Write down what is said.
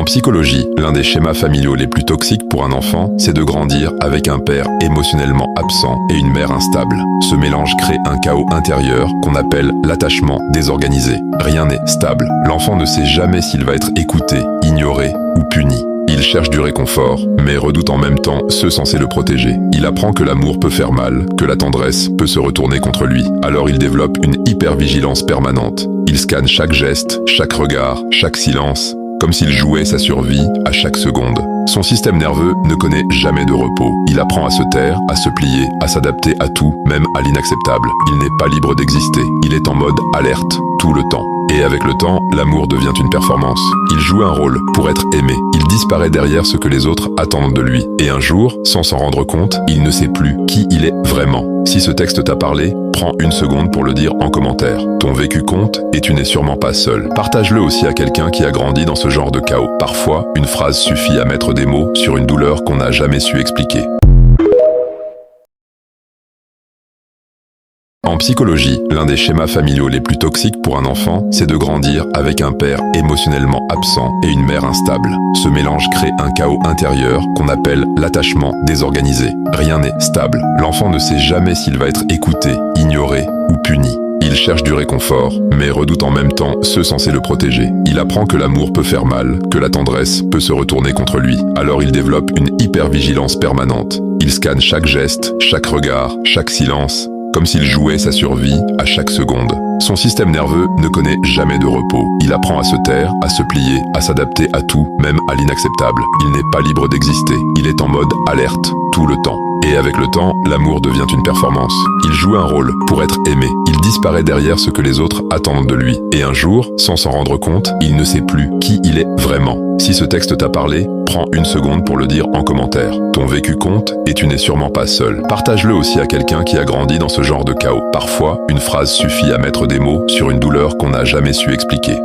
psychologie, l'un des schémas familiaux les plus toxiques pour un enfant, c'est de grandir avec un père émotionnellement absent et une mère instable. Ce mélange crée un chaos intérieur qu'on appelle l'attachement désorganisé. Rien n'est stable. L'enfant ne sait jamais s'il va être écouté, ignoré ou puni. Il cherche du réconfort, mais redoute en même temps ceux censés le protéger. Il apprend que l'amour peut faire mal, que la tendresse peut se retourner contre lui. Alors il développe une hypervigilance permanente. Il scanne chaque geste, chaque regard, chaque silence, comme s'il jouait sa survie à chaque seconde. Son système nerveux ne connaît jamais de repos. Il apprend à se taire, à se plier, à s'adapter à tout, même à l'inacceptable. Il n'est pas libre d'exister. Il est en mode alerte tout le temps. Et avec le temps, l'amour devient une performance. Il joue un rôle pour être aimé. Il disparaît derrière ce que les autres attendent de lui. Et un jour, sans s'en rendre compte, il ne sait plus qui il est vraiment. Si ce texte t'a parlé, prends une seconde pour le dire en commentaire. Ton vécu compte et tu n'es sûrement pas seul. Partage-le aussi à quelqu'un qui a grandi dans ce genre de chaos. Parfois, une phrase suffit à mettre des mots sur une douleur qu'on n'a jamais su expliquer. En psychologie, l'un des schémas familiaux les plus toxiques pour un enfant, c'est de grandir avec un père émotionnellement absent et une mère instable. Ce mélange crée un chaos intérieur qu'on appelle l'attachement désorganisé. Rien n'est stable. L'enfant ne sait jamais s'il va être écouté, ignoré ou puni. Il cherche du réconfort, mais redoute en même temps ceux censés le protéger. Il apprend que l'amour peut faire mal, que la tendresse peut se retourner contre lui. Alors il développe une hypervigilance permanente. Il scanne chaque geste, chaque regard, chaque silence, comme s'il jouait sa survie à chaque seconde. Son système nerveux ne connaît jamais de repos. Il apprend à se taire, à se plier, à s'adapter à tout, même à l'inacceptable. Il n'est pas libre d'exister. Il est en mode alerte tout le temps. Et avec le temps, l'amour devient une performance. Il joue un rôle pour être aimé. Il disparaît derrière ce que les autres attendent de lui. Et un jour, sans s'en rendre compte, il ne sait plus qui il est vraiment. Si ce texte t'a parlé, prends une seconde pour le dire en commentaire. Ton vécu compte et tu n'es sûrement pas seul. Partage-le aussi à quelqu'un qui a grandi dans ce genre de chaos. Parfois, une phrase suffit à mettre des mots sur une douleur qu'on n'a jamais su expliquer.